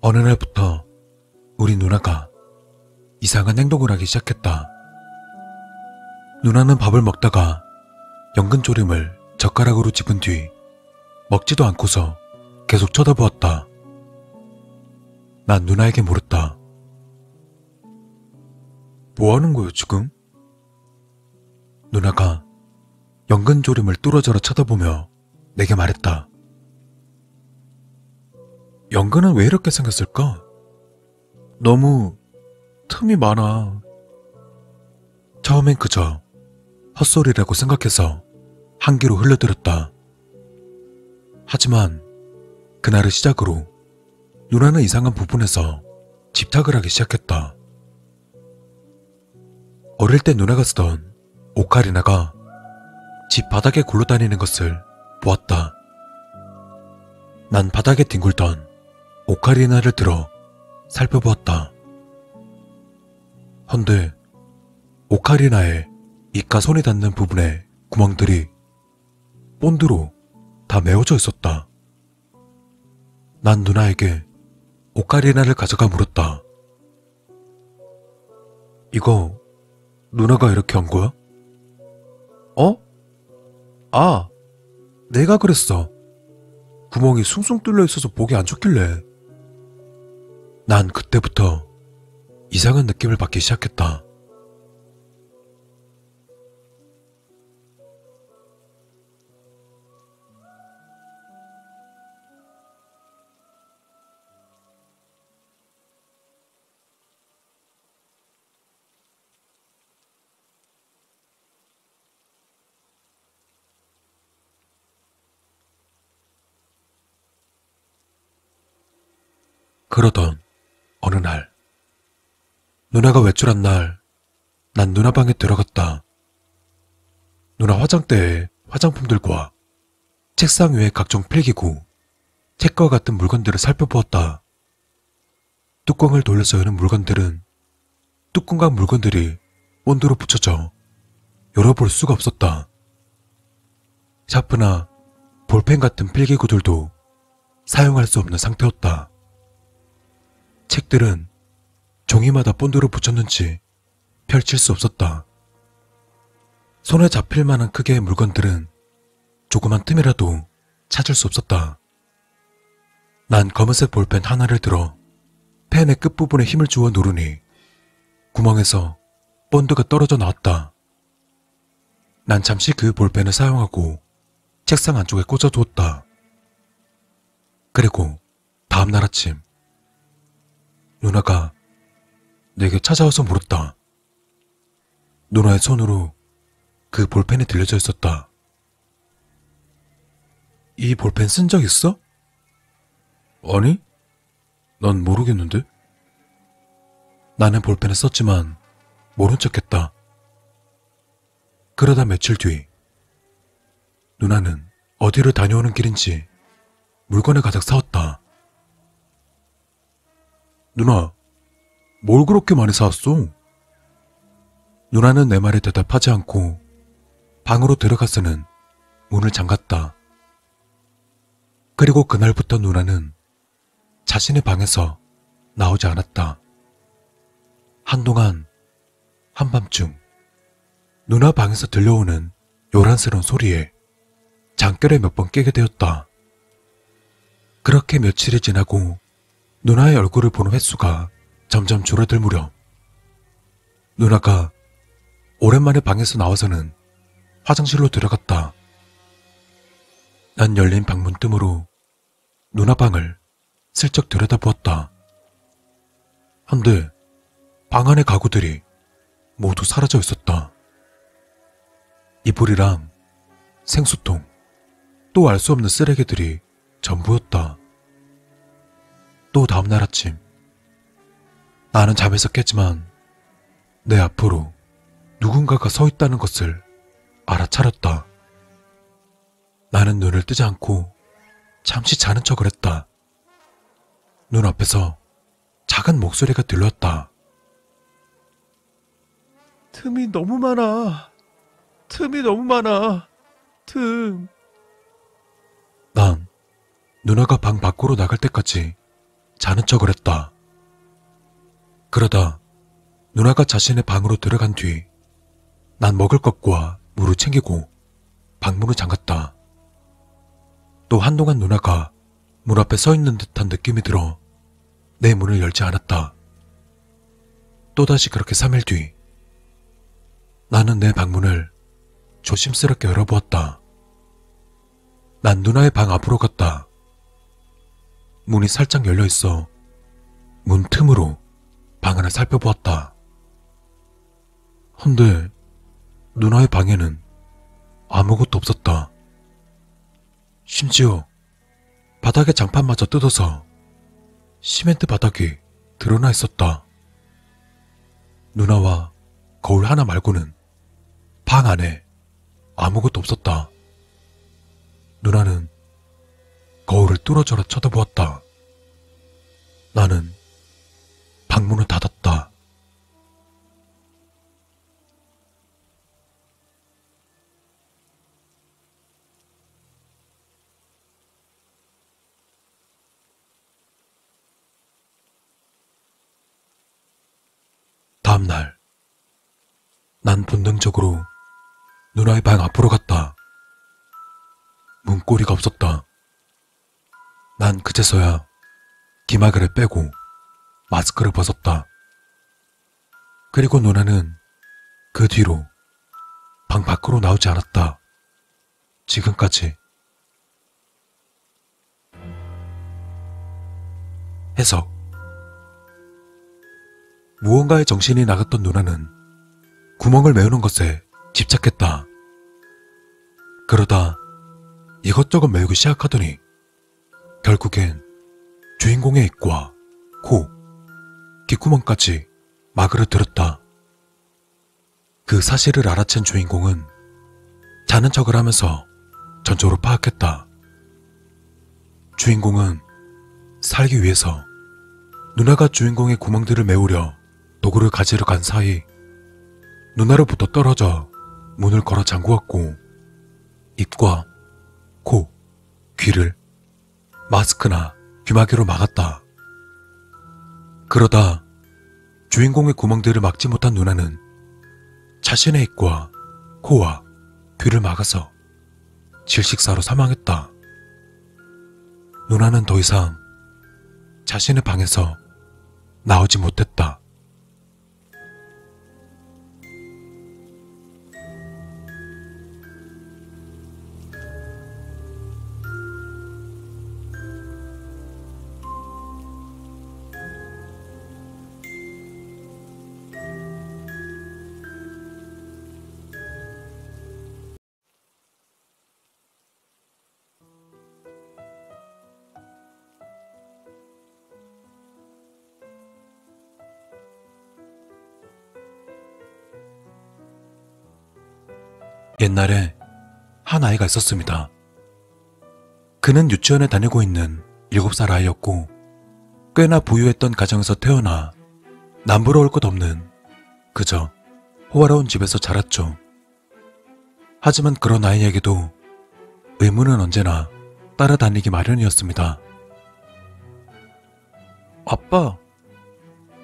어느 날부터 우리 누나가 이상한 행동을 하기 시작했다. 누나는 밥을 먹다가 연근조림을 젓가락으로 집은 뒤 먹지도 않고서 계속 쳐다보았다. 난 누나에게 물었다. 뭐 하는 거야 지금? 누나가 연근조림을 뚫어져라 쳐다보며 내게 말했다. 연근은 왜 이렇게 생겼을까? 너무 틈이 많아. 처음엔 그저 헛소리라고 생각해서 한 귀로 흘려들었다. 하지만 그날을 시작으로 누나는 이상한 부분에서 집착을 하기 시작했다. 어릴 때 누나가 쓰던 오카리나가 집 바닥에 굴러다니는 것을 보았다. 난 바닥에 뒹굴던 오카리나를 들어 살펴보았다. 헌데 오카리나의 입과 손이 닿는 부분에 구멍들이 본드로 다 메워져 있었다. 난 누나에게 오카리나를 가져가 물었다. 이거 누나가 이렇게 한 거야? 어? 아, 내가 그랬어. 구멍이 숭숭 뚫려 있어서 보기 안 좋길래. 난 그때부터 이상한 느낌을 받기 시작했다. 그러던 어느 날, 누나가 외출한 날, 난 누나 방에 들어갔다. 누나 화장대에 화장품들과 책상 위에 각종 필기구, 책과 같은 물건들을 살펴보았다. 뚜껑을 돌려서 여는 물건들은 뚜껑과 물건들이 본드로 붙여져 열어볼 수가 없었다. 샤프나 볼펜 같은 필기구들도 사용할 수 없는 상태였다. 책들은 종이마다 본드로 붙였는지 펼칠 수 없었다. 손에 잡힐 만한 크기의 물건들은 조그만 틈이라도 찾을 수 없었다. 난 검은색 볼펜 하나를 들어 펜의 끝부분에 힘을 주어 누르니 구멍에서 본드가 떨어져 나왔다. 난 잠시 그 볼펜을 사용하고 책상 안쪽에 꽂아 두었다. 그리고 다음날 아침 누나가 내게 찾아와서 물었다. 누나의 손으로 그 볼펜이 들려져 있었다. 이 볼펜 쓴 적 있어? 아니, 난 모르겠는데. 나는 볼펜을 썼지만 모른 척했다. 그러다 며칠 뒤 누나는 어디를 다녀오는 길인지 물건을 가득 사왔다. 누나, 뭘 그렇게 많이 사왔어? 누나는 내 말에 대답하지 않고 방으로 들어가서는 문을 잠갔다. 그리고 그날부터 누나는 자신의 방에서 나오지 않았다. 한동안 한밤중 누나 방에서 들려오는 요란스러운 소리에 잠결에 몇 번 깨게 되었다. 그렇게 며칠이 지나고 누나의 얼굴을 보는 횟수가 점점 줄어들 무렵 누나가 오랜만에 방에서 나와서는 화장실로 들어갔다. 난 열린 방문 틈으로 누나 방을 슬쩍 들여다보았다. 한데 방 안의 가구들이 모두 사라져 있었다. 이불이랑 생수통, 또 알 수 없는 쓰레기들이 전부였다. 또 다음날 아침 나는 잠에서 깼지만 내 앞으로 누군가가 서 있다는 것을 알아차렸다. 나는 눈을 뜨지 않고 잠시 자는 척을 했다. 눈앞에서 작은 목소리가 들렸다. 틈이 너무 많아. 틈이 너무 많아. 틈. 난 누나가 방 밖으로 나갈 때까지 자는 척을 했다. 그러다 누나가 자신의 방으로 들어간 뒤 난 먹을 것과 물을 챙기고 방문을 잠갔다. 또 한동안 누나가 문 앞에 서 있는 듯한 느낌이 들어 내 문을 열지 않았다. 또다시 그렇게 3일 뒤 나는 내 방문을 조심스럽게 열어보았다. 난 누나의 방 앞으로 갔다. 문이 살짝 열려있어 문 틈으로 방 안을 살펴보았다. 헌데 누나의 방에는 아무것도 없었다. 심지어 바닥에 장판마저 뜯어서 시멘트 바닥이 드러나 있었다. 누나와 거울 하나 말고는 방 안에 아무것도 없었다. 누나는 거울을 뚫어져라 쳐다보았다. 나는 방문을 닫았다. 다음날 난 본능적으로 누나의 방 앞으로 갔다. 문고리가 없었다. 난 그제서야 기마개를 빼고 마스크를 벗었다. 그리고 누나는 그 뒤로 방 밖으로 나오지 않았다. 지금까지. 해석. 무언가에 정신이 나갔던 누나는 구멍을 메우는 것에 집착했다. 그러다 이것저것 메우기 시작하더니 결국엔 주인공의 입과 코, 귓구멍까지 마그를 들었다. 그 사실을 알아챈 주인공은 자는 척을 하면서 전조로 파악했다. 주인공은 살기 위해서 누나가 주인공의 구멍들을 메우려 도구를 가지러 간 사이 누나로부터 떨어져 문을 걸어 잠그었고 입과 코, 귀를 마스크나 귀마개로 막았다. 그러다 주인공의 구멍들을 막지 못한 누나는 자신의 입과 코와 귀를 막아서 질식사로 사망했다. 누나는 더 이상 자신의 방에서 나오지 못했다. 옛날에 한 아이가 있었습니다. 그는 유치원에 다니고 있는 7살 아이였고 꽤나 부유했던 가정에서 태어나 남부러울 것 없는 그저 호화로운 집에서 자랐죠. 하지만 그런 아이에게도 의무는 언제나 따라다니기 마련이었습니다. 아빠,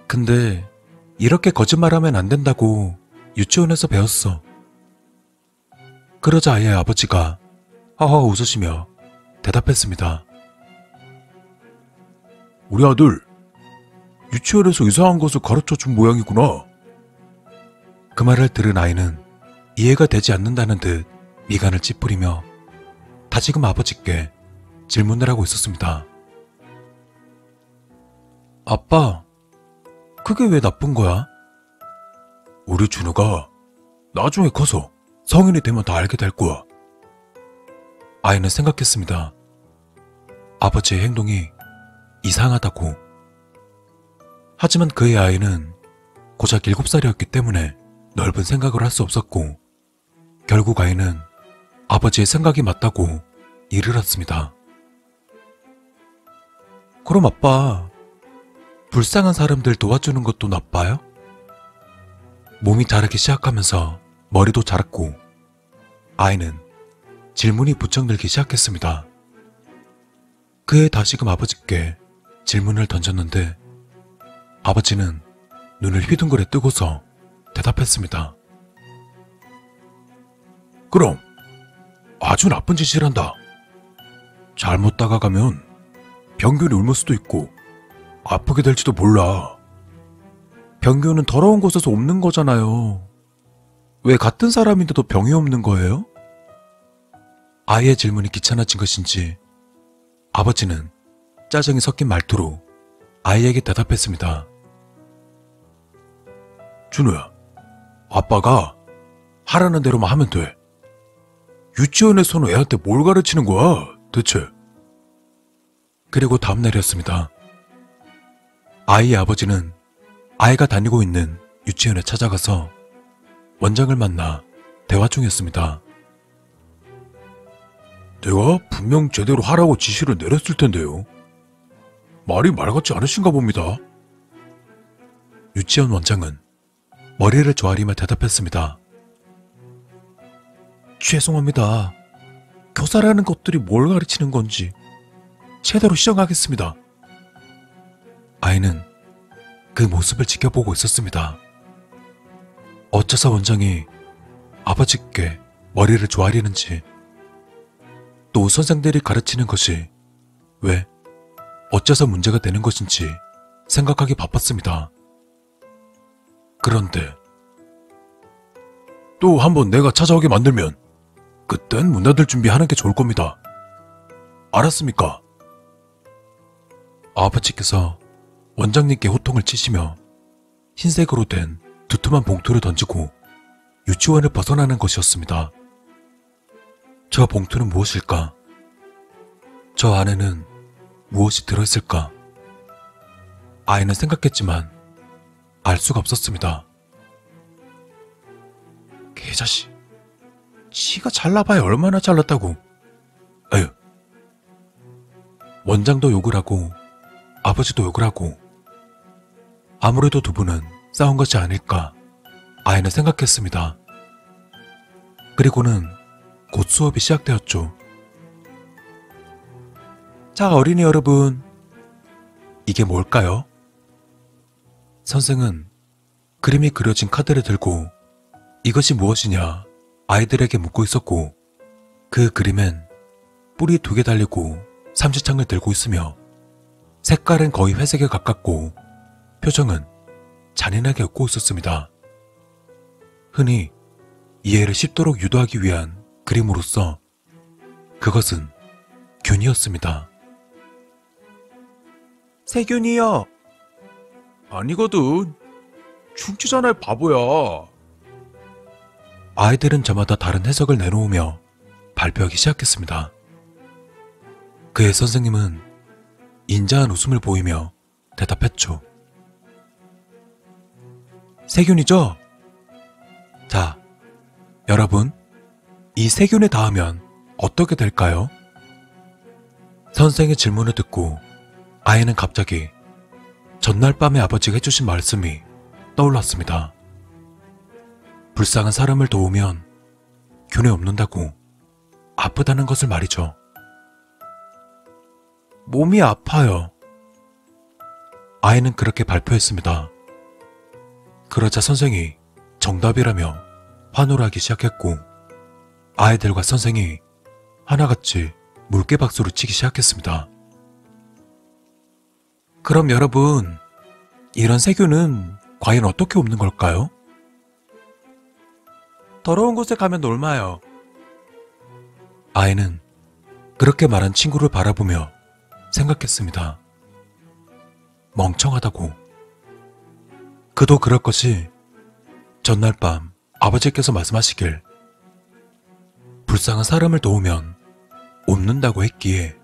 근데 이렇게 거짓말하면 안 된다고 유치원에서 배웠어. 그러자 아이의 아버지가 하하 웃으시며 대답했습니다. 우리 아들, 유치원에서 이상한 것을 가르쳐준 모양이구나. 그 말을 들은 아이는 이해가 되지 않는다는 듯 미간을 찌푸리며 다시금 아버지께 질문을 하고 있었습니다. 아빠, 그게 왜 나쁜 거야? 우리 준우가 나중에 커서 성인이 되면 다 알게 될 거야. 아이는 생각했습니다. 아버지의 행동이 이상하다고. 하지만 그의 아이는 고작 7살이었기 때문에 넓은 생각을 할 수 없었고 결국 아이는 아버지의 생각이 맞다고 이를 했습니다. 그럼 아빠, 불쌍한 사람들 도와주는 것도 나빠요? 몸이 자라기 시작하면서 머리도 자랐고 아이는 질문이 부쩍 늘기 시작했습니다. 그의 다시금 아버지께 질문을 던졌는데 아버지는 눈을 휘둥그레 뜨고서 대답했습니다. 그럼 아주 나쁜 짓을 한다. 잘못 다가가면 병균이 옮을 수도 있고 아프게 될지도 몰라. 병균은 더러운 곳에서 옮는 거잖아요. 왜 같은 사람인데도 병이 없는 거예요? 아이의 질문이 귀찮아진 것인지 아버지는 짜증이 섞인 말투로 아이에게 대답했습니다. 준우야, 아빠가 하라는 대로만 하면 돼. 유치원에서는 애한테 뭘 가르치는 거야, 대체? 그리고 다음날이었습니다. 아이의 아버지는 아이가 다니고 있는 유치원에 찾아가서 원장을 만나 대화 중이었습니다. 내가 분명 제대로 하라고 지시를 내렸을 텐데요. 말이 말 같지 않으신가 봅니다. 유치원 원장은 머리를 조아리며 대답했습니다. 죄송합니다. 교사라는 것들이 뭘 가르치는 건지 제대로 시정하겠습니다. 아이는 그 모습을 지켜보고 있었습니다. 어째서 원장이 아버지께 머리를 조아리는지, 또 선생들이 가르치는 것이 왜 어째서 문제가 되는 것인지 생각하기 바빴습니다. 그런데 또 한번 내가 찾아오게 만들면 그땐 문 닫을 준비하는 게 좋을 겁니다. 알았습니까? 아버지께서 원장님께 호통을 치시며 흰색으로 된 두툼한 봉투를 던지고 유치원을 벗어나는 것이었습니다. 저 봉투는 무엇일까? 저 안에는 무엇이 들어있을까? 아이는 생각했지만 알 수가 없었습니다. 개자식, 지가 잘나봐야 얼마나 잘났다고. 에휴. 원장도 욕을 하고 아버지도 욕을 하고 아무래도 두 분은 싸운 것이 아닐까 아이는 생각했습니다. 그리고는 곧 수업이 시작되었죠. 자, 어린이 여러분, 이게 뭘까요? 선생은 그림이 그려진 카드를 들고 이것이 무엇이냐 아이들에게 묻고 있었고, 그 그림엔 뿔이 2개 달리고 삼지창을 들고 있으며 색깔은 거의 회색에 가깝고 표정은 잔인하게 웃고 있었습니다. 흔히 이해를 쉽도록 유도하기 위한 그림으로써 그것은 균이었습니다. 세균이요. 아니거든. 충치잖아, 바보야. 아이들은 저마다 다른 해석을 내놓으며 발표하기 시작했습니다. 그의 선생님은 인자한 웃음을 보이며 대답했죠. 세균이죠? 자, 여러분, 이 세균에 닿으면 어떻게 될까요? 선생의 질문을 듣고 아이는 갑자기 전날 밤에 아버지가 해주신 말씀이 떠올랐습니다. 불쌍한 사람을 도우면 균에 없는다고 아프다는 것을 말이죠. 몸이 아파요. 아이는 그렇게 발표했습니다. 그러자 선생이 정답이라며 환호를 하기 시작했고 아이들과 선생이 하나같이 물개박수를 치기 시작했습니다. 그럼 여러분, 이런 세균은 과연 어떻게 없는 걸까요? 더러운 곳에 가면 옮아요. 아이는 그렇게 말한 친구를 바라보며 생각했습니다. 멍청하다고. 그도 그럴 것이 전날 밤 아버지께서 말씀하시길 불쌍한 사람을 도우면 옮는다고 했기에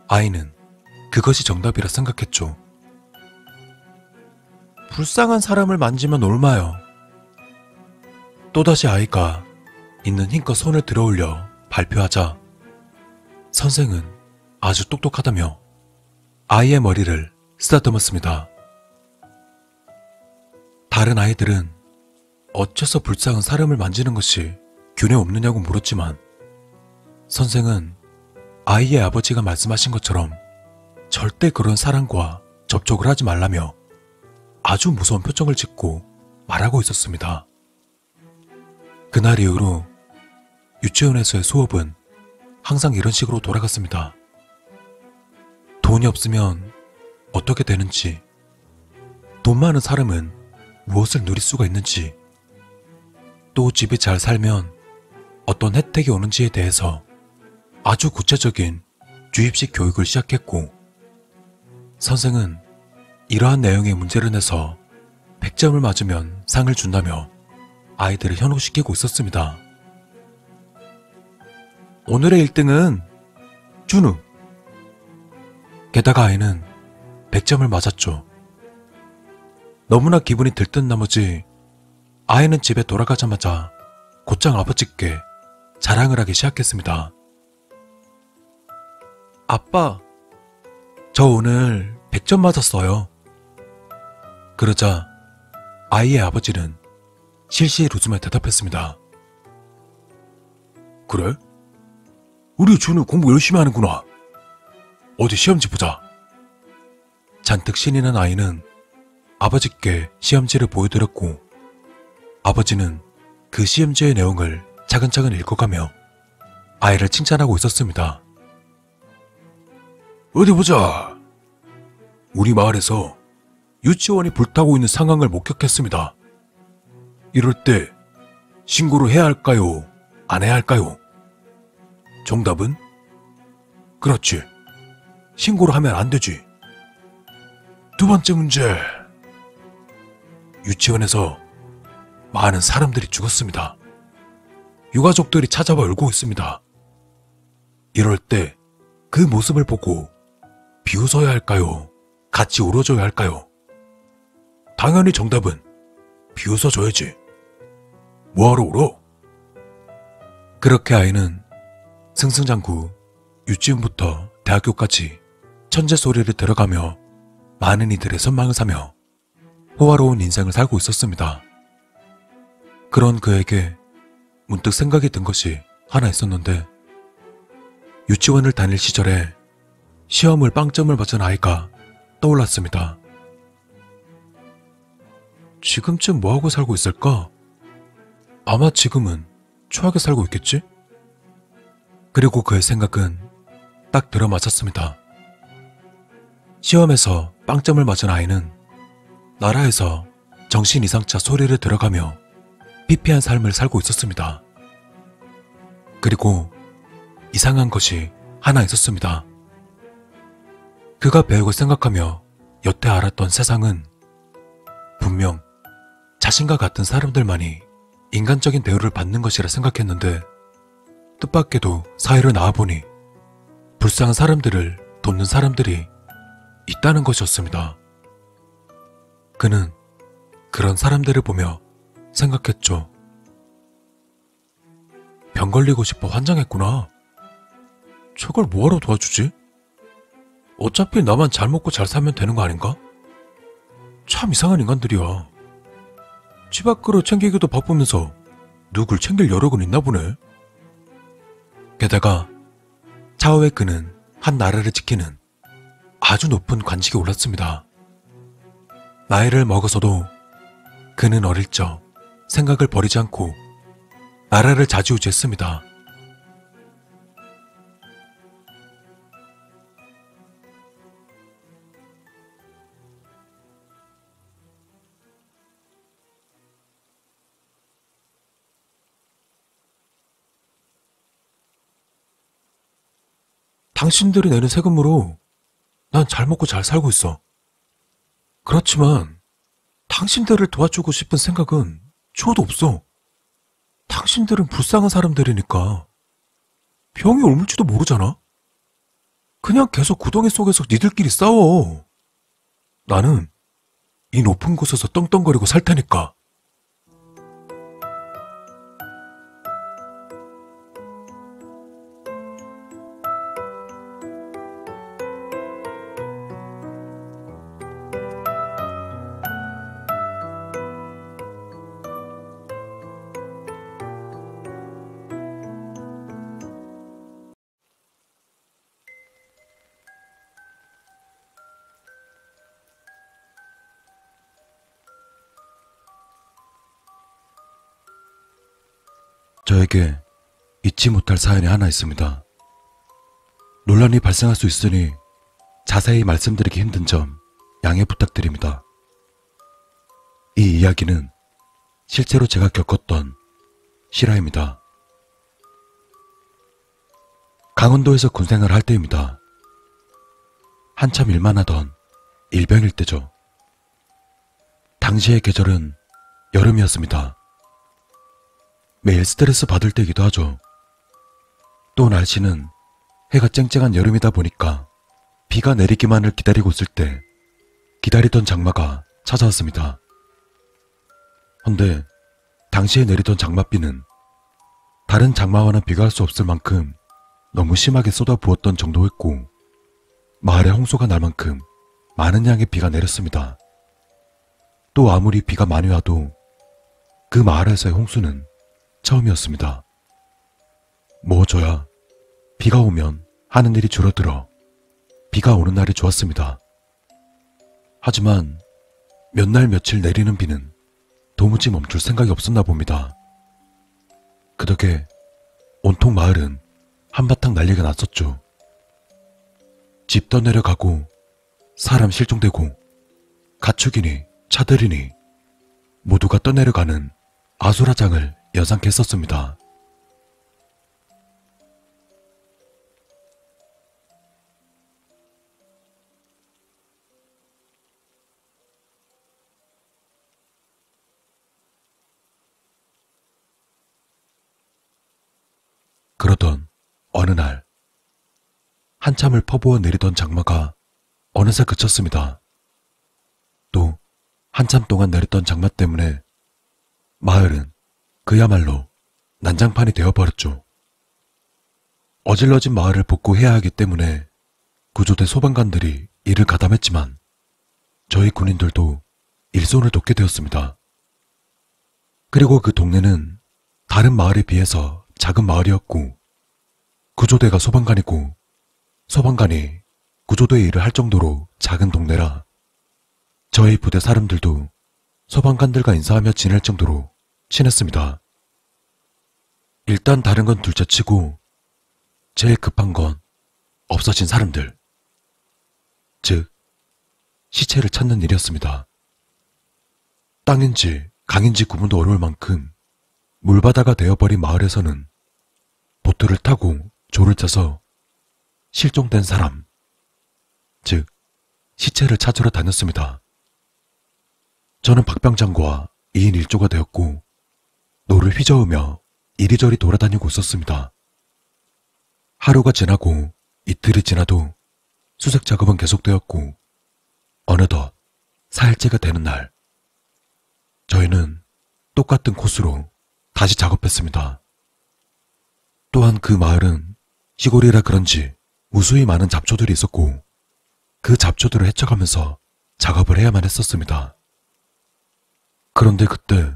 아이는 그것이 정답이라 생각했죠. 불쌍한 사람을 만지면 옮아요. 또다시 아이가 있는 힘껏 손을 들어올려 발표하자 선생은 아주 똑똑하다며 아이의 머리를 쓰다듬었습니다. 다른 아이들은 어째서 불쌍한 사람을 만지는 것이 균에 없느냐고 물었지만 선생은 아이의 아버지가 말씀하신 것처럼 절대 그런 사람과 접촉을 하지 말라며 아주 무서운 표정을 짓고 말하고 있었습니다. 그날 이후로 유치원에서의 수업은 항상 이런 식으로 돌아갔습니다. 돈이 없으면 어떻게 되는지, 돈 많은 사람은 무엇을 누릴 수가 있는지, 또 집이 잘 살면 어떤 혜택이 오는지에 대해서 아주 구체적인 주입식 교육을 시작했고, 선생은 이러한 내용의 문제를 내서 100점을 맞으면 상을 준다며 아이들을 현혹시키고 있었습니다. 오늘의 1등은 준우. 게다가 아이는 100점을 맞았죠. 너무나 기분이 들뜬 나머지 아이는 집에 돌아가자마자 곧장 아버지께 자랑을 하기 시작했습니다. 아빠, 저 오늘 100점 맞았어요. 그러자 아이의 아버지는 실실 웃으며 대답했습니다. 그래? 우리 준우 공부 열심히 하는구나. 어디 시험지 보자. 잔뜩 신이 난 아이는 아버지께 시험지를 보여드렸고, 아버지는 그 시험지의 내용을 차근차근 읽어가며 아이를 칭찬하고 있었습니다. 어디 보자. 우리 마을에서 유치원이 불타고 있는 상황을 목격했습니다. 이럴 때 신고를 해야 할까요? 안 해야 할까요? 정답은? 그렇지. 신고를 하면 안 되지. 두 번째 문제. 유치원에서 많은 사람들이 죽었습니다. 유가족들이 찾아와 울고 있습니다. 이럴 때 그 모습을 보고 비웃어야 할까요? 같이 울어줘야 할까요? 당연히 정답은 비웃어줘야지. 뭐하러 울어? 그렇게 아이는 승승장구 유치원부터 대학교까지 천재 소리를 들어가며 많은 이들의 선망을 사며 호화로운 인생을 살고 있었습니다. 그런 그에게 문득 생각이 든 것이 하나 있었는데, 유치원을 다닐 시절에 시험을 빵점을 맞은 아이가 떠올랐습니다. 지금쯤 뭐하고 살고 있을까? 아마 지금은 추하게 살고 있겠지? 그리고 그의 생각은 딱 들어맞았습니다. 시험에서 빵점을 맞은 아이는 나라에서 정신 이상차 소리를 들어가며 피폐한 삶을 살고 있었습니다. 그리고 이상한 것이 하나 있었습니다. 그가 배우고 생각하며 여태 알았던 세상은 분명 자신과 같은 사람들만이 인간적인 대우를 받는 것이라 생각했는데, 뜻밖에도 사회를 나와보니 불쌍한 사람들을 돕는 사람들이 있다는 것이었습니다. 그는 그런 사람들을 보며 생각했죠. 병 걸리고 싶어 환장했구나. 저걸 뭐하러 도와주지? 어차피 나만 잘 먹고 잘 살면 되는 거 아닌가? 참 이상한 인간들이야. 집 밖으로 챙기기도 바쁘면서 누굴 챙길 여력은 있나 보네. 게다가 차후에 그는 한 나라를 지키는 아주 높은 관직에 올랐습니다. 나이를 먹어서도 그는 어릴 적 생각을 버리지 않고 나라를 좌지우지했습니다. 당신들이 내는 세금으로 난 잘 먹고 잘 살고 있어. 그렇지만 당신들을 도와주고 싶은 생각은 추워도 없어. 당신들은 불쌍한 사람들이니까 병이 옮을지도 모르잖아. 그냥 계속 구덩이 속에서 니들끼리 싸워. 나는 이 높은 곳에서 떵떵거리고 살 테니까. 저에게 잊지 못할 사연이 하나 있습니다. 논란이 발생할 수 있으니 자세히 말씀드리기 힘든 점 양해 부탁드립니다. 이 이야기는 실제로 제가 겪었던 실화입니다. 강원도에서 군생활을 할 때입니다. 한참 일만 하던 일병일 때죠. 당시의 계절은 여름이었습니다. 매일 스트레스 받을 때이기도 하죠. 또 날씨는 해가 쨍쨍한 여름이다 보니까 비가 내리기만을 기다리고 있을 때 기다리던 장마가 찾아왔습니다. 헌데 당시에 내리던 장맛비는 다른 장마와는 비교할 수 없을 만큼 너무 심하게 쏟아부었던 정도였고 마을에 홍수가 날 만큼 많은 양의 비가 내렸습니다. 또 아무리 비가 많이 와도 그 마을에서의 홍수는 처음이었습니다. 뭐 저야 비가 오면 하는 일이 줄어들어 비가 오는 날이 좋았습니다. 하지만 몇 날 며칠 내리는 비는 도무지 멈출 생각이 없었나 봅니다. 그 덕에 온통 마을은 한바탕 난리가 났었죠. 집 떠내려가고 사람 실종되고 가축이니 차들이니 모두가 떠내려가는 아수라장을 연상케 했었습니다. 그러던 어느 날 한참을 퍼부어 내리던 장마가 어느새 그쳤습니다. 또 한참 동안 내렸던 장마 때문에 마을은 그야말로 난장판이 되어버렸죠. 어질러진 마을을 복구해야 하기 때문에 구조대 소방관들이 일을 가담했지만 저희 군인들도 일손을 돕게 되었습니다. 그리고 그 동네는 다른 마을에 비해서 작은 마을이었고 구조대가 소방관이고 소방관이 구조대의 일을 할 정도로 작은 동네라 저희 부대 사람들도 소방관들과 인사하며 지낼 정도로 친했습니다. 일단 다른 건 둘째치고 제일 급한 건 없어진 사람들, 즉 시체를 찾는 일이었습니다. 땅인지 강인지 구분도 어려울 만큼 물바다가 되어버린 마을에서는 보트를 타고 조를 짜서 실종된 사람, 즉 시체를 찾으러 다녔습니다. 저는 박병장과 2인 1조가 되었고 노를 휘저으며 이리저리 돌아다니고 있었습니다. 하루가 지나고 이틀이 지나도 수색 작업은 계속되었고 어느덧 4일째가 되는 날 저희는 똑같은 코스로 다시 작업했습니다. 또한 그 마을은 시골이라 그런지 무수히 많은 잡초들이 있었고 그 잡초들을 헤쳐가면서 작업을 해야만 했었습니다. 그런데 그때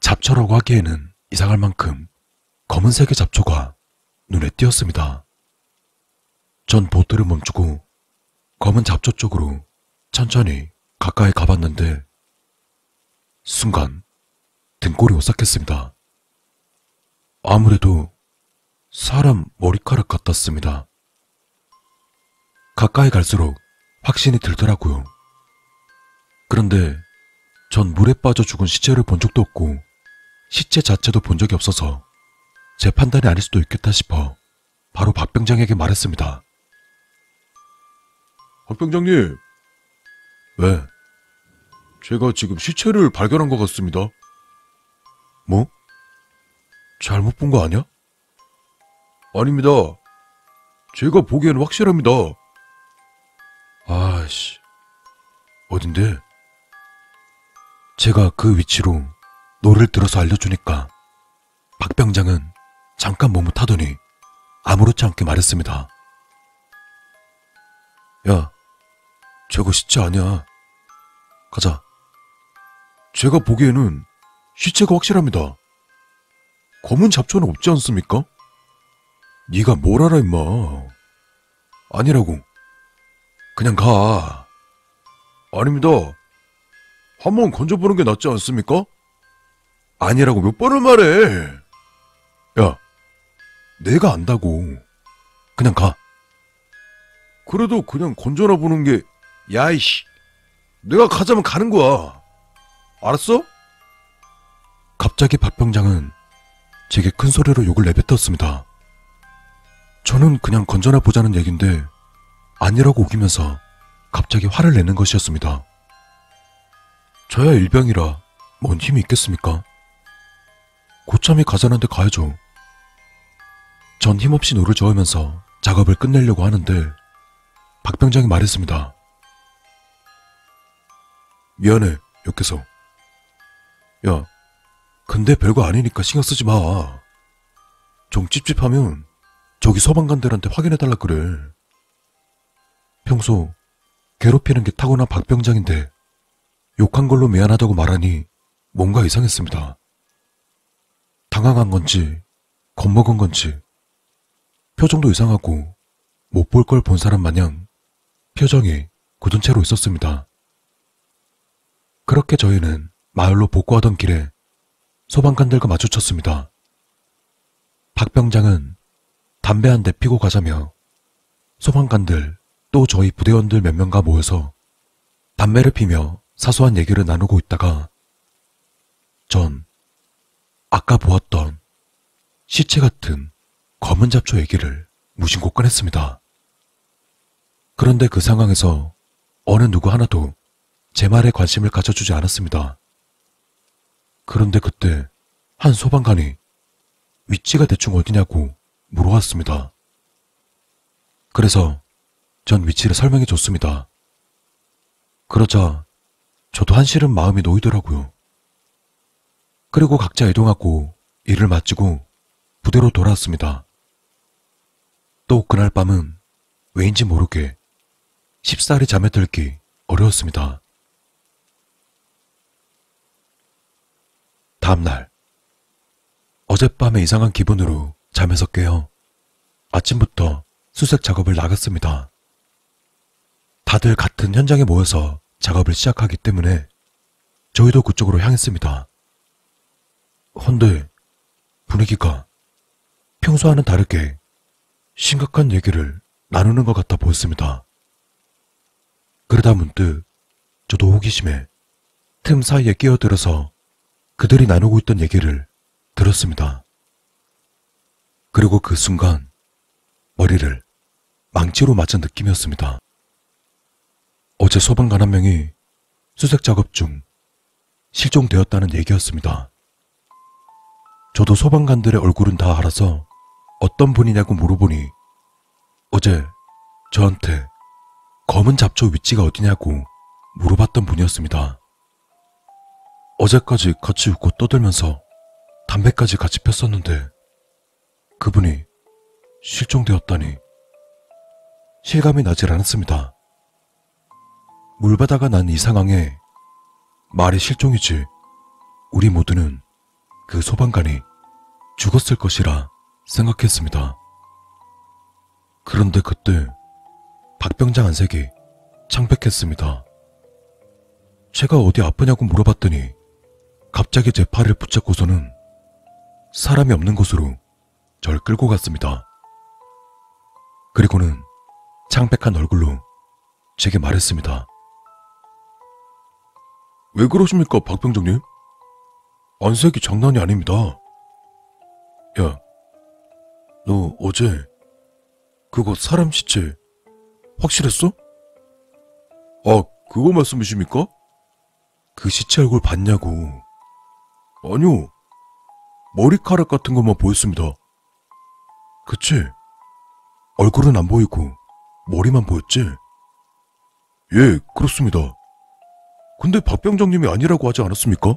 잡초라고 하기에는 이상할 만큼 검은색의 잡초가 눈에 띄었습니다. 전 보트를 멈추고 검은 잡초 쪽으로 천천히 가까이 가봤는데 순간 등골이 오싹했습니다. 아무래도 사람 머리카락 같았습니다. 가까이 갈수록 확신이 들더라고요. 그런데 전 물에 빠져 죽은 시체를 본 적도 없고 시체 자체도 본 적이 없어서 제 판단이 아닐 수도 있겠다 싶어 바로 박병장에게 말했습니다. 박병장님, 왜? 제가 지금 시체를 발견한 것 같습니다. 뭐? 잘못 본 거 아니야? 아닙니다. 제가 보기에는 확실합니다. 아이씨, 어딘데? 제가 그 위치로 노를 들어서 알려주니까 박병장은 잠깐 머뭇하더니 아무렇지 않게 말했습니다. 야, 저거 시체 아니야. 가자. 제가 보기에는 시체가 확실합니다. 검은 잡초는 없지 않습니까? 네가 뭘 알아 임마. 아니라고. 그냥 가. 아닙니다. 한번 건져보는 게 낫지 않습니까? 아니라고 몇 번을 말해. 야, 내가 안다고. 그냥 가. 그래도 그냥 건져나 보는 게, 야이씨. 내가 가자면 가는 거야. 알았어? 갑자기 박 병장은 제게 큰 소리로 욕을 내뱉었습니다. 저는 그냥 건져나 보자는 얘긴데 아니라고 우기면서 갑자기 화를 내는 것이었습니다. 저야 일병이라 뭔 힘이 있겠습니까? 고참이 가자는데 가야죠. 전 힘없이 노를 저으면서 작업을 끝내려고 하는데 박 병장이 말했습니다. 미안해, 욕해서. 야, 근데 별거 아니니까 신경 쓰지 마. 좀 찝찝하면 저기 소방관들한테 확인해달라 그래. 평소 괴롭히는 게 타고난 박 병장인데 욕한 걸로 미안하다고 말하니 뭔가 이상했습니다. 당황한 건지 겁먹은 건지 표정도 이상하고 못 볼 걸 본 사람 마냥 표정이 굳은 채로 있었습니다. 그렇게 저희는 마을로 복구하던 길에 소방관들과 마주쳤습니다. 박 병장은 담배 한 대 피고 가자며 소방관들 또 저희 부대원들 몇 명과 모여서 담배를 피며 사소한 얘기를 나누고 있다가 전 아까 보았던 시체 같은 검은 잡초 얘기를 무심코 꺼냈습니다. 그런데 그 상황에서 어느 누구 하나도 제 말에 관심을 가져주지 않았습니다. 그런데 그때 한 소방관이 위치가 대충 어디냐고 물어왔습니다. 그래서 전 위치를 설명해 줬습니다. 그러자 저도 한시름 마음이 놓이더라고요. 그리고 각자 이동하고 일을 마치고 부대로 돌아왔습니다. 또 그날 밤은 왜인지 모르게 쉽사리 잠에 들기 어려웠습니다. 다음날 어젯밤에 이상한 기분으로 잠에서 깨어 아침부터 수색 작업을 나갔습니다. 다들 같은 현장에 모여서 작업을 시작하기 때문에 저희도 그쪽으로 향했습니다. 헌데 분위기가 평소와는 다르게 심각한 얘기를 나누는 것 같아 보였습니다. 그러다 문득 저도 호기심에 틈 사이에 끼어들어서 그들이 나누고 있던 얘기를 들었습니다. 그리고 그 순간 머리를 망치로 맞은 느낌이었습니다. 어제 소방관 한 명이 수색 작업 중 실종되었다는 얘기였습니다. 저도 소방관들의 얼굴은 다 알아서 어떤 분이냐고 물어보니 어제 저한테 검은 잡초 위치가 어디냐고 물어봤던 분이었습니다. 어제까지 같이 웃고 떠들면서 담배까지 같이 폈었는데 그분이 실종되었다니 실감이 나질 않았습니다. 물바다가 난 이 상황에 말이 실종이지 우리 모두는 그 소방관이 죽었을 것이라 생각했습니다. 그런데 그때 박 병장 안색이 창백했습니다. 제가 어디 아프냐고 물어봤더니 갑자기 제 팔을 붙잡고서는 사람이 없는 곳으로 절 끌고 갔습니다. 그리고는 창백한 얼굴로 제게 말했습니다. 왜 그러십니까, 박 병장님? 안색이 장난이 아닙니다. 야, 너 어제 그거 사람 시체 확실했어? 아, 그거 말씀이십니까? 그 시체 얼굴 봤냐고. 아니요. 머리카락 같은 것만 보였습니다. 그치? 얼굴은 안 보이고 머리만 보였지? 예, 그렇습니다. 근데 박 병장님이 아니라고 하지 않았습니까?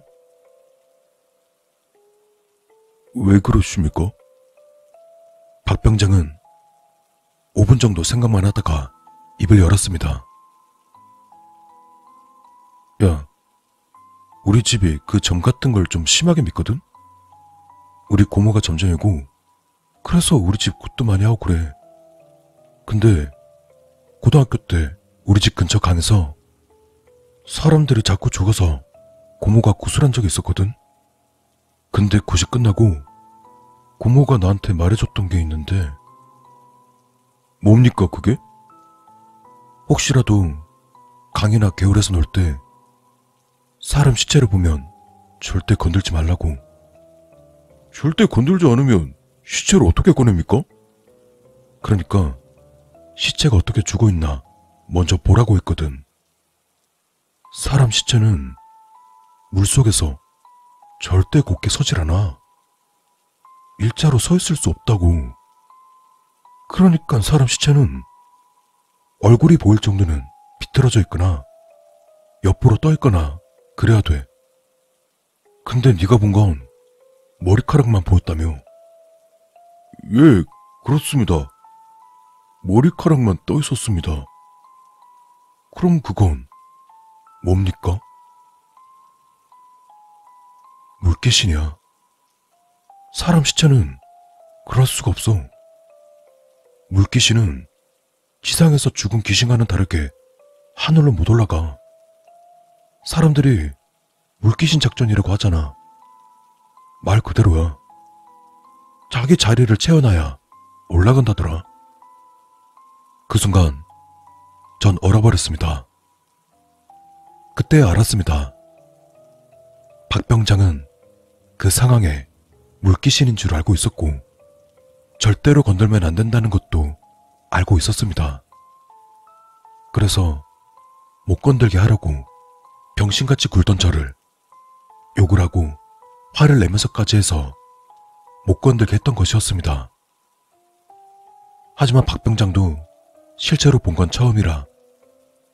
왜 그러십니까? 박 병장은 5분 정도 생각만 하다가 입을 열었습니다. 야, 우리 집이 그 점 같은 걸 좀 심하게 믿거든? 우리 고모가 점쟁이고 그래서 우리 집 굿도 많이 하고 그래. 근데 고등학교 때 우리 집 근처 강에서 사람들이 자꾸 죽어서 고모가 구슬한 적이 있었거든. 근데 굿이 끝나고 고모가 나한테 말해줬던 게 있는데, 뭡니까 그게? 혹시라도 강이나 개울에서 놀 때 사람 시체를 보면 절대 건들지 말라고. 절대 건들지 않으면 시체를 어떻게 꺼냅니까? 그러니까 시체가 어떻게 죽어 있나 먼저 보라고 했거든. 사람 시체는 물속에서 절대 곧게 서질 않아. 일자로 서 있을 수 없다고. 그러니까 사람 시체는 얼굴이 보일 정도는 비틀어져 있거나 옆으로 떠 있거나 그래야 돼. 근데 네가 본 건 머리카락만 보였다며. 예, 그렇습니다. 머리카락만 떠 있었습니다. 그럼 그건 뭡니까? 물귀신이야. 사람 시체는 그럴 수가 없어. 물귀신은 지상에서 죽은 귀신과는 다르게 하늘로 못 올라가. 사람들이 물귀신 작전이라고 하잖아. 말 그대로야. 자기 자리를 채워놔야 올라간다더라. 그 순간 전 얼어버렸습니다. 그때 알았습니다. 박병장은 그 상황에 물귀신인 줄 알고 있었고 절대로 건들면 안 된다는 것도 알고 있었습니다. 그래서 못 건들게 하라고 병신같이 굴던 저를 욕을 하고 화를 내면서까지 해서 못 건들게 했던 것이었습니다. 하지만 박병장도 실제로 본 건 처음이라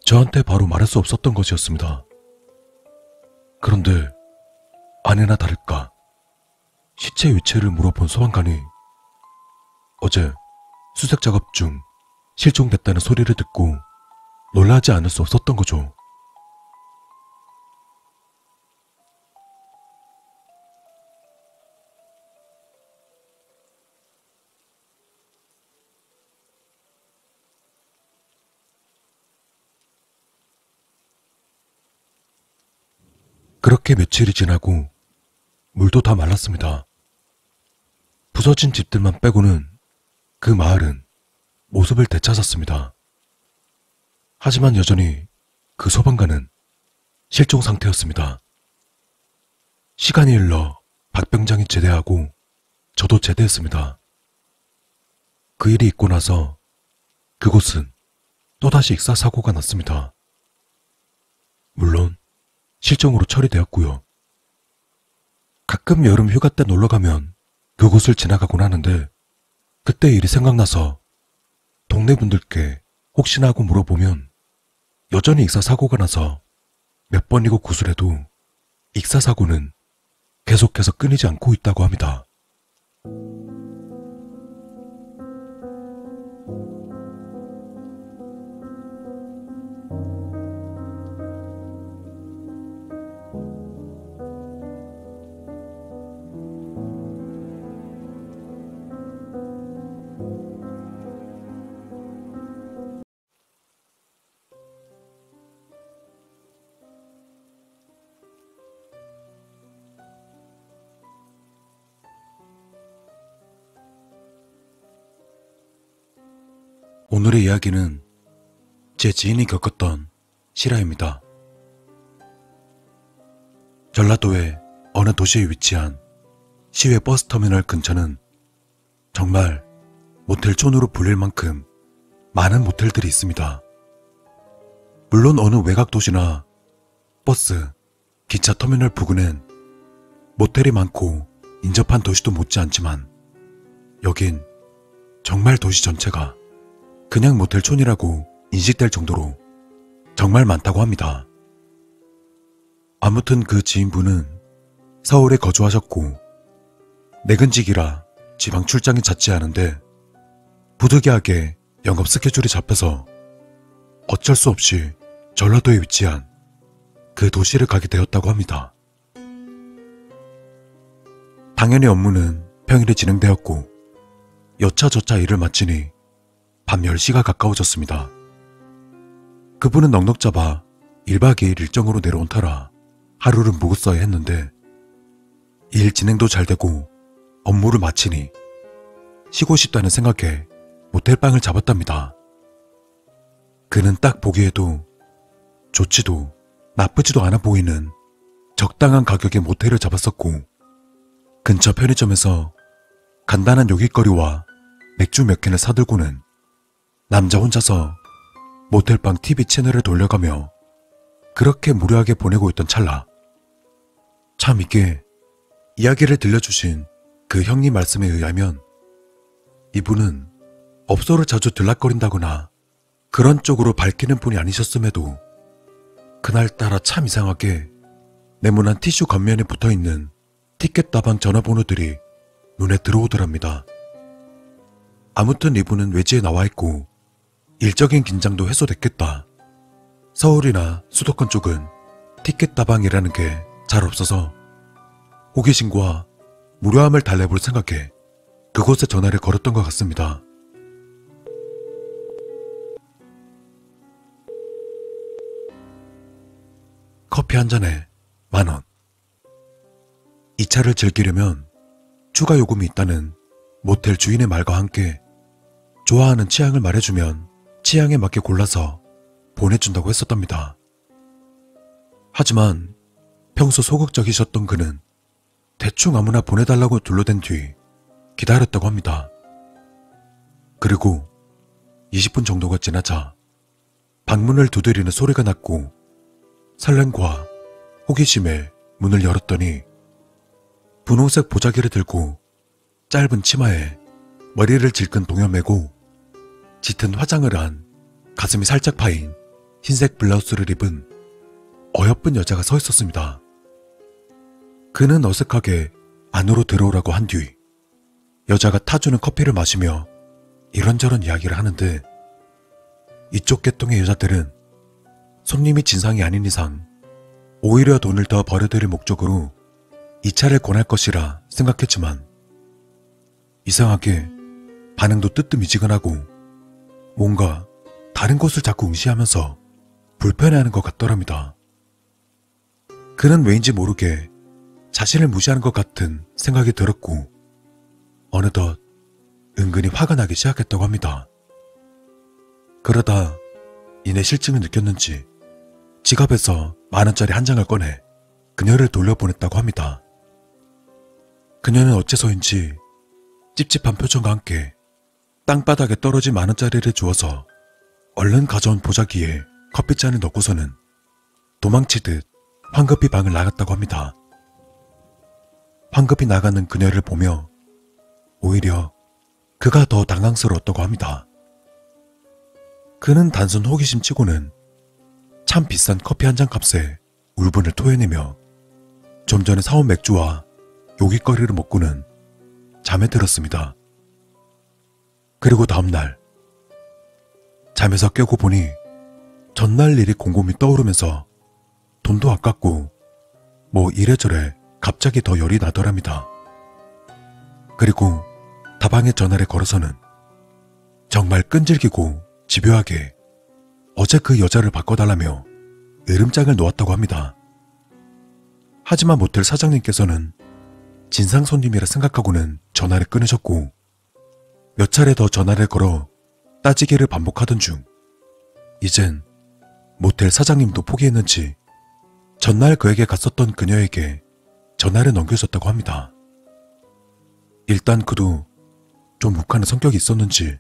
저한테 바로 말할 수 없었던 것이었습니다. 그런데 아니나 다를까 시체 위치를 물어본 소방관이 어제 수색 작업 중 실종됐다는 소리를 듣고 놀라지 않을 수 없었던 거죠. 그렇게 며칠이 지나고 물도 다 말랐습니다. 부서진 집들만 빼고는 그 마을은 모습을 되찾았습니다. 하지만 여전히 그 소방관은 실종 상태였습니다. 시간이 흘러 박병장이 제대하고 저도 제대했습니다. 그 일이 있고 나서 그곳은 또다시 익사사고가 났습니다. 물론 실종으로 처리되었고요. 가끔 여름 휴가 때 놀러가면 그곳을 지나가곤 하는데 그때 일이 생각나서 동네 분들께 혹시나 하고 물어보면 여전히 익사사고가 나서 몇 번이고 구술해도 익사사고는 계속해서 끊이지 않고 있다고 합니다. 오늘의 이야기는 제 지인이 겪었던 실화입니다. 전라도의 어느 도시에 위치한 시외 버스터미널 근처는 정말 모텔촌으로 불릴 만큼 많은 모텔들이 있습니다. 물론 어느 외곽 도시나 버스, 기차 터미널 부근엔 모텔이 많고 인접한 도시도 못지않지만 여긴 정말 도시 전체가 그냥 모텔촌이라고 인식될 정도로 정말 많다고 합니다. 아무튼 그 지인분은 서울에 거주하셨고 내근직이라 지방 출장이 잦지 않은데 부득이하게 영업 스케줄이 잡혀서 어쩔 수 없이 전라도에 위치한 그 도시를 가게 되었다고 합니다. 당연히 업무는 평일에 진행되었고 여차저차 일을 마치니 밤 10시가 가까워졌습니다. 그분은 넉넉 잡아 1박 2일 일정으로 내려온 터라 하루를 묵었어야 했는데 일 진행도 잘 되고 업무를 마치니 쉬고 싶다는 생각에 모텔방을 잡았답니다. 그는 딱 보기에도 좋지도 나쁘지도 않아 보이는 적당한 가격의 모텔을 잡았었고, 근처 편의점에서 간단한 요깃거리와 맥주 몇 캔을 사들고는 남자 혼자서 모텔방 TV 채널을 돌려가며 그렇게 무료하게 보내고 있던 찰나, 참 이게 이야기를 들려주신 그 형님 말씀에 의하면 이분은 업소를 자주 들락거린다거나 그런 쪽으로 밝히는 분이 아니셨음에도 그날따라 참 이상하게 네모난 티슈 겉면에 붙어있는 티켓 다방 전화번호들이 눈에 들어오더랍니다. 아무튼 이분은 외지에 나와있고 일적인 긴장도 해소됐겠다. 서울이나 수도권 쪽은 티켓 다방이라는 게 잘 없어서 호기심과 무료함을 달래볼 생각에 그곳에 전화를 걸었던 것 같습니다. 커피 한 잔에 10,000원. 이 차를 즐기려면 추가 요금이 있다는 모텔 주인의 말과 함께 좋아하는 취향을 말해주면 취향에 맞게 골라서 보내준다고 했었답니다. 하지만 평소 소극적이셨던 그는 대충 아무나 보내달라고 둘러댄 뒤 기다렸다고 합니다. 그리고 20분 정도가 지나자 방문을 두드리는 소리가 났고 설렘과 호기심에 문을 열었더니 분홍색 보자기를 들고 짧은 치마에 머리를 질끈 동여매고 짙은 화장을 한 가슴이 살짝 파인 흰색 블라우스를 입은 어여쁜 여자가 서 있었습니다. 그는 어색하게 안으로 들어오라고 한 뒤 여자가 타주는 커피를 마시며 이런저런 이야기를 하는데, 이쪽 계통의 여자들은 손님이 진상이 아닌 이상 오히려 돈을 더 벌어들일 목적으로 이 차를 권할 것이라 생각했지만 이상하게 반응도 뜨뜻미지근하고 뭔가 다른 곳을 자꾸 응시하면서 불편해하는 것 같더랍니다. 그는 왜인지 모르게 자신을 무시하는 것 같은 생각이 들었고 어느덧 은근히 화가 나기 시작했다고 합니다. 그러다 이내 실증을 느꼈는지 지갑에서 10,000원짜리 한 장을 꺼내 그녀를 돌려보냈다고 합니다. 그녀는 어째서인지 찝찝한 표정과 함께 땅바닥에 떨어진 10,000원짜리를 주어서 얼른 가져온 보자기에 커피잔을 넣고서는 도망치듯 황급히 방을 나갔다고 합니다. 황급히 나가는 그녀를 보며 오히려 그가 더 당황스러웠다고 합니다. 그는 단순 호기심 치고는 참 비싼 커피 한 잔 값에 울분을 토해내며 좀 전에 사온 맥주와 요깃거리를 먹고는 잠에 들었습니다. 그리고 다음날 잠에서 깨고 보니 전날 일이 곰곰이 떠오르면서 돈도 아깝고 뭐 이래저래 갑자기 더 열이 나더랍니다. 그리고 다방에 전화를 걸어서는 정말 끈질기고 집요하게 어제 그 여자를 바꿔달라며 으름장을 놓았다고 합니다. 하지만 모텔 사장님께서는 진상 손님이라 생각하고는 전화를 끊으셨고 몇 차례 더 전화를 걸어 따지기를 반복하던 중 이젠 모텔 사장님도 포기했는지 전날 그에게 갔었던 그녀에게 전화를 넘겨줬다고 합니다. 일단 그도 좀 욱하는 성격이 있었는지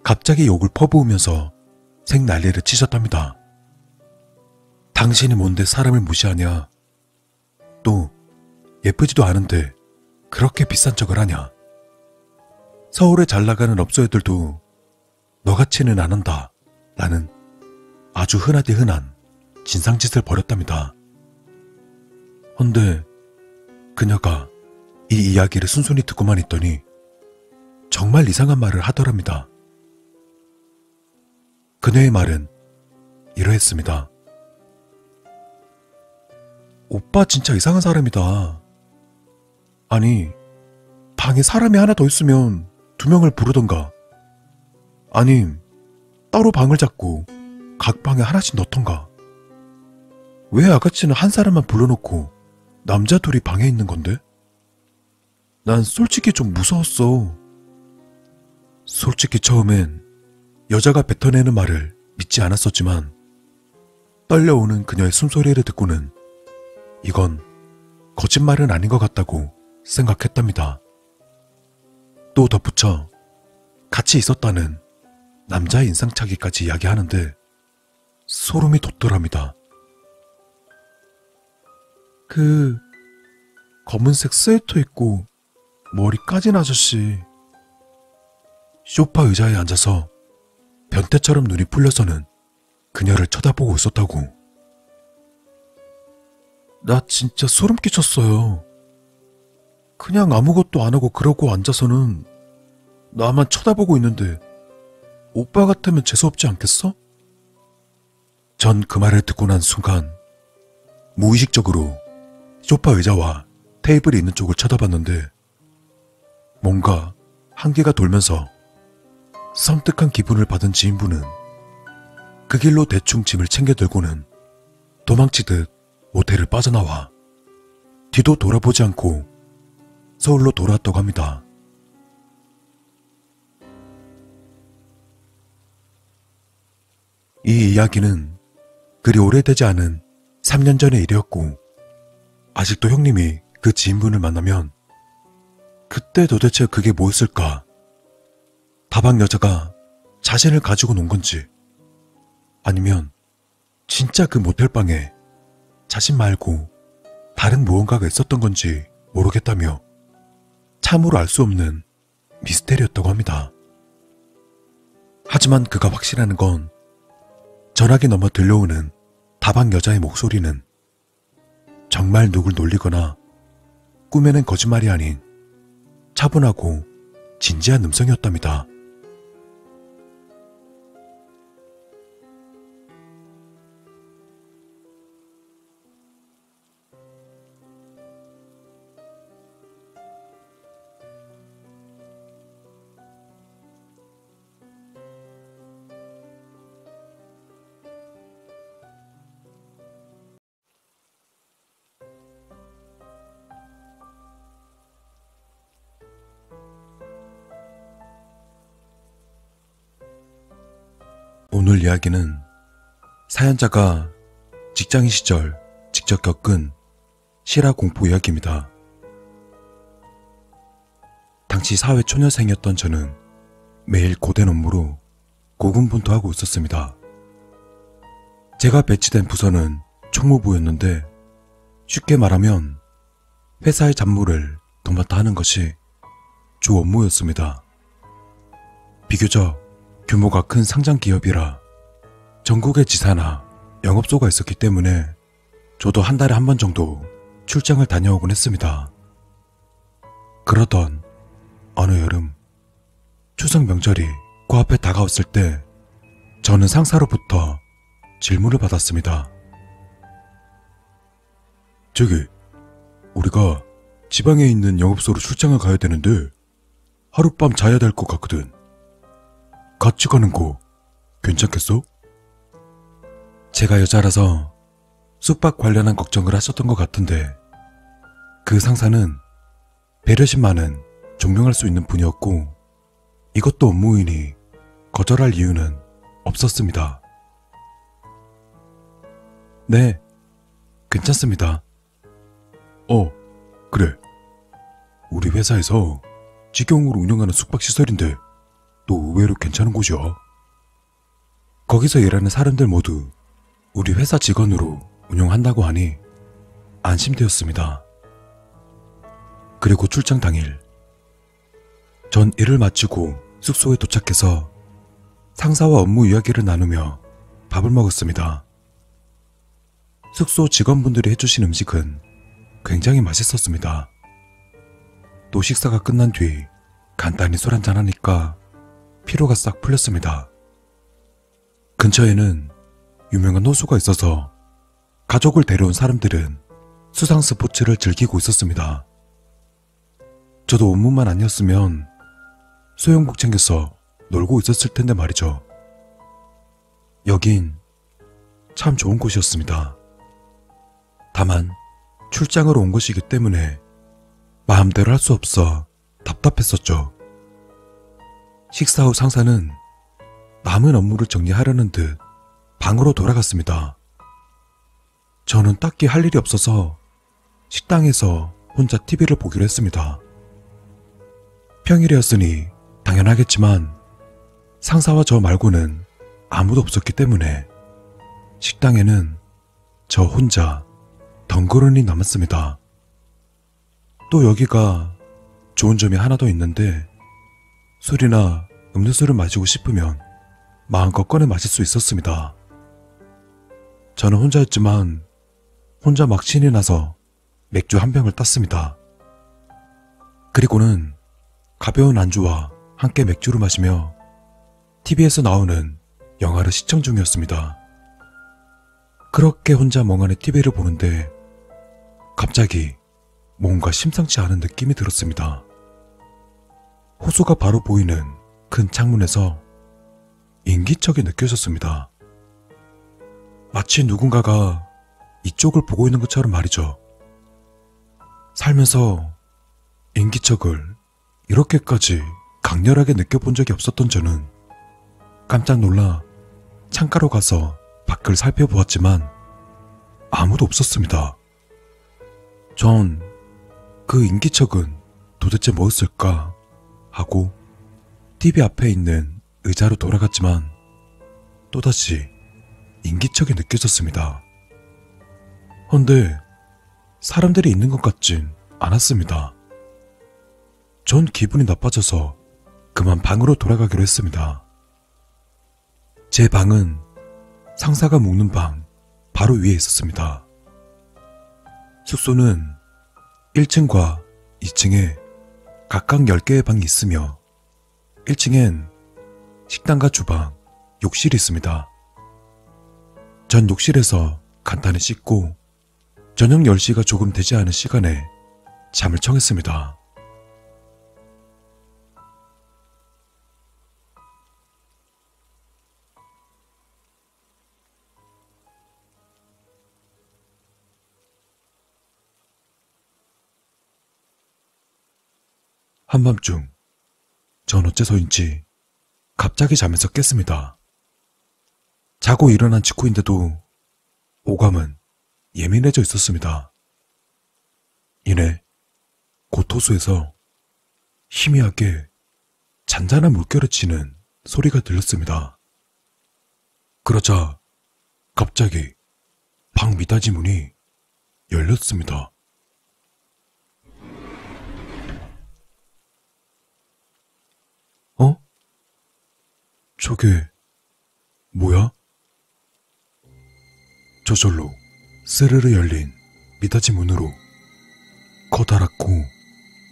갑자기 욕을 퍼부으면서 생난리를 치셨답니다. 당신이 뭔데 사람을 무시하냐? 또 예쁘지도 않은데 그렇게 비싼 척을 하냐? 서울에 잘나가는 업소 애들도 너같이는 안 한다 라는 아주 흔하디 흔한 진상짓을 벌였답니다. 헌데 그녀가 이 이야기를 순순히 듣고만 있더니 정말 이상한 말을 하더랍니다. 그녀의 말은 이러했습니다. 오빠 진짜 이상한 사람이다. 아니, 방에 사람이 하나 더 있으면 2명을 부르던가 아님 따로 방을 잡고 각 방에 하나씩 넣던가. 왜 아가씨는 한 사람만 불러놓고 남자 둘이 방에 있는 건데? 난 솔직히 좀 무서웠어. 솔직히 처음엔 여자가 뱉어내는 말을 믿지 않았었지만 떨려오는 그녀의 숨소리를 듣고는 이건 거짓말은 아닌 것 같다고 생각했답니다. 또 덧붙여 같이 있었다는 남자의 인상착의까지 이야기하는데 소름이 돋더랍니다. 그 검은색 스웨터 입고 머리 까진 아저씨, 소파 의자에 앉아서 변태처럼 눈이 풀려서는 그녀를 쳐다보고 있었다고. 나 진짜 소름 끼쳤어요. 그냥 아무것도 안 하고 그러고 앉아서는 나만 쳐다보고 있는데 오빠 같으면 재수없지 않겠어? 전 그 말을 듣고 난 순간 무의식적으로 소파 의자와 테이블이 있는 쪽을 쳐다봤는데 뭔가 한계가 돌면서 섬뜩한 기분을 받은 지인분은 그 길로 대충 짐을 챙겨 들고는 도망치듯 모텔을 빠져나와 뒤도 돌아보지 않고 서울로 돌아왔다고 합니다. 이 이야기는 그리 오래되지 않은 3년 전의 일이었고 아직도 형님이 그 지인분을 만나면 그때 도대체 그게 뭐였을까? 다방 여자가 자신을 가지고 논 건지 아니면 진짜 그 모텔방에 자신 말고 다른 무언가가 있었던 건지 모르겠다며 참으로 알 수 없는 미스테리였다고 합니다. 하지만 그가 확실한 건 전화기 넘어 들려오는 다방 여자의 목소리는 정말 누굴 놀리거나 꿈에는 거짓말이 아닌 차분하고 진지한 음성이었답니다. 오늘 이야기는 사연자가 직장인 시절 직접 겪은 실화 공포 이야기입니다. 당시 사회 초년생이었던 저는 매일 고된 업무로 고군분투하고 있었습니다. 제가 배치된 부서는 총무부였는데 쉽게 말하면 회사의 잡무를 도맡아 하는 것이 주 업무였습니다. 비교적 규모가 큰 상장 기업이라 전국의 지사나 영업소가 있었기 때문에 저도 한 달에 한 번 정도 출장을 다녀오곤 했습니다. 그러던 어느 여름 추석 명절이 코앞에 다가왔을 때 저는 상사로부터 질문을 받았습니다. 저기, 우리가 지방에 있는 영업소로 출장을 가야 되는데 하룻밤 자야 될 것 같거든. 같이 가는 거 괜찮겠어? 제가 여자라서 숙박 관련한 걱정을 하셨던 것 같은데 그 상사는 배려심 많은 존경할 수 있는 분이었고 이것도 업무이니 거절할 이유는 없었습니다. 네, 괜찮습니다. 그래. 우리 회사에서 직영으로 운영하는 숙박시설인데 또 의외로 괜찮은 곳이야. 거기서 일하는 사람들 모두 우리 회사 직원으로 운영한다고 하니 안심되었습니다. 그리고 출장 당일 전 일을 마치고 숙소에 도착해서 상사와 업무 이야기를 나누며 밥을 먹었습니다. 숙소 직원분들이 해주신 음식은 굉장히 맛있었습니다. 또 식사가 끝난 뒤 간단히 술 한잔 하니까 피로가 싹 풀렸습니다. 근처에는 유명한 호수가 있어서 가족을 데려온 사람들은 수상 스포츠를 즐기고 있었습니다. 저도 업무만 아니었으면 수영복 챙겨서 놀고 있었을 텐데 말이죠. 여긴 참 좋은 곳이었습니다. 다만 출장으로 온 것이기 때문에 마음대로 할 수 없어 답답했었죠. 식사 후 상사는 남은 업무를 정리하려는 듯 방으로 돌아갔습니다. 저는 딱히 할 일이 없어서 식당에서 혼자 TV를 보기로 했습니다. 평일이었으니 당연하겠지만 상사와 저 말고는 아무도 없었기 때문에 식당에는 저 혼자 덩그러니 남았습니다. 또 여기가 좋은 점이 하나 더 있는데 술이나 음료수를 마시고 싶으면 마음껏 꺼내 마실 수 있었습니다. 저는 혼자였지만 혼자 막 신이 나서 맥주 한 병을 땄습니다. 그리고는 가벼운 안주와 함께 맥주를 마시며 TV에서 나오는 영화를 시청 중이었습니다. 그렇게 혼자 멍하니 TV를 보는데 갑자기 뭔가 심상치 않은 느낌이 들었습니다. 호수가 바로 보이는 큰 창문에서 인기척이 느껴졌습니다. 마치 누군가가 이쪽을 보고 있는 것처럼 말이죠. 살면서 인기척을 이렇게까지 강렬하게 느껴본 적이 없었던 저는 깜짝 놀라 창가로 가서 밖을 살펴보았지만 아무도 없었습니다. 전 그 인기척은 도대체 뭐였을까 하고 TV 앞에 있는 의자로 돌아갔지만 또다시 인기척이 느껴졌습니다. 헌데 사람들이 있는 것 같진 않았습니다. 전 기분이 나빠져서 그만 방으로 돌아가기로 했습니다. 제 방은 상사가 묵는 방 바로 위에 있었습니다. 숙소는 1층과 2층에 각각 10개의 방이 있으며 1층엔 식당과 주방, 욕실이 있습니다. 전 욕실에서 간단히 씻고 저녁 10시가 조금 되지 않은 시간에 잠을 청했습니다. 한밤중 전 어째서인지 갑자기 잠에서 깼습니다. 자고 일어난 직후인데도 오감은 예민해져 있었습니다. 이내 곧 호수에서 희미하게 잔잔한 물결을 치는 소리가 들렸습니다. 그러자 갑자기 방 미닫이 문이 열렸습니다. 어? 저게 뭐야? 저절로 스르르 열린 미닫이 문으로 커다랗고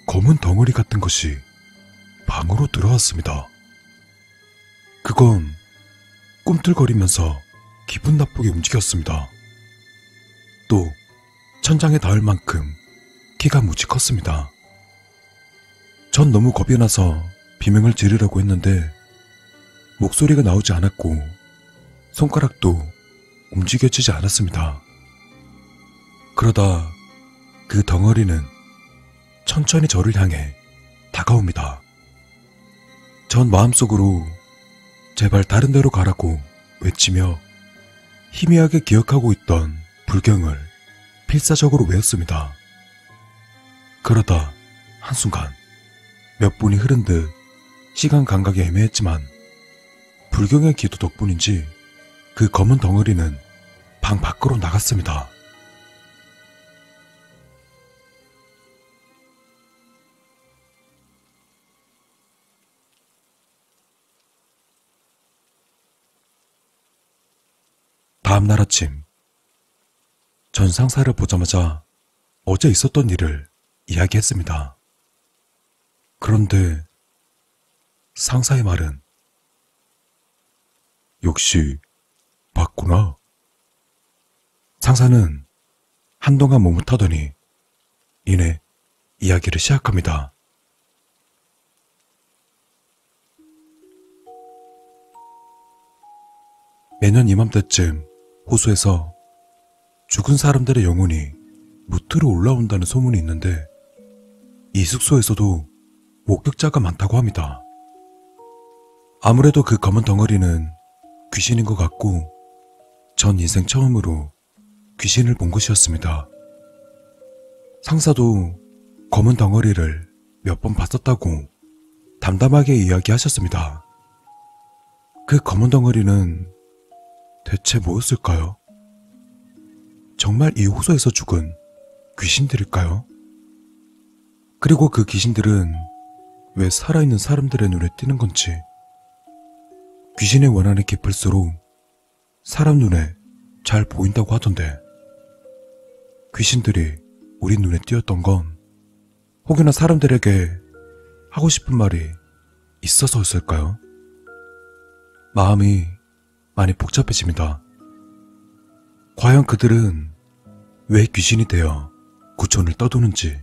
검은 덩어리 같은 것이 방으로 들어왔습니다. 그건 꿈틀거리면서 기분 나쁘게 움직였습니다. 또 천장에 닿을 만큼 키가 무지 컸습니다. 전 너무 겁이 나서 비명을 지르려고 했는데 목소리가 나오지 않았고 손가락도 움직여지지 않았습니다. 그러다 그 덩어리는 천천히 저를 향해 다가옵니다. 전 마음속으로 제발 다른 데로 가라고 외치며 희미하게 기억하고 있던 불경을 필사적으로 외웠습니다. 그러다 한순간 몇 분이 흐른 듯 시간 감각이 애매했지만 불경의 기도 덕분인지 그 검은 덩어리는 방 밖으로 나갔습니다. 다음날 아침, 전 상사를 보자마자 어제 있었던 일을 이야기했습니다. 그런데 상사의 말은 역시 봤구나. 상사는 한동안 머뭇하더니 이내 이야기를 시작합니다. 매년 이맘때쯤 호수에서 죽은 사람들의 영혼이 무트로 올라온다는 소문이 있는데 이 숙소에서도 목격자가 많다고 합니다. 아무래도 그 검은 덩어리는 귀신인 것 같고 전 인생 처음으로 귀신을 본 것이었습니다. 상사도 검은 덩어리를 몇 번 봤었다고 담담하게 이야기하셨습니다. 그 검은 덩어리는 대체 뭐였을까요? 정말 이 호소에서 죽은 귀신들일까요? 그리고 그 귀신들은 왜 살아있는 사람들의 눈에 띄는 건지. 귀신의 원한이 깊을수록 사람 눈에 잘 보인다고 하던데, 귀신들이 우리 눈에 띄었던 건 혹여나 사람들에게 하고 싶은 말이 있어서였을까요? 마음이 많이 복잡해집니다. 과연 그들은 왜 귀신이 되어 구천을 떠도는지,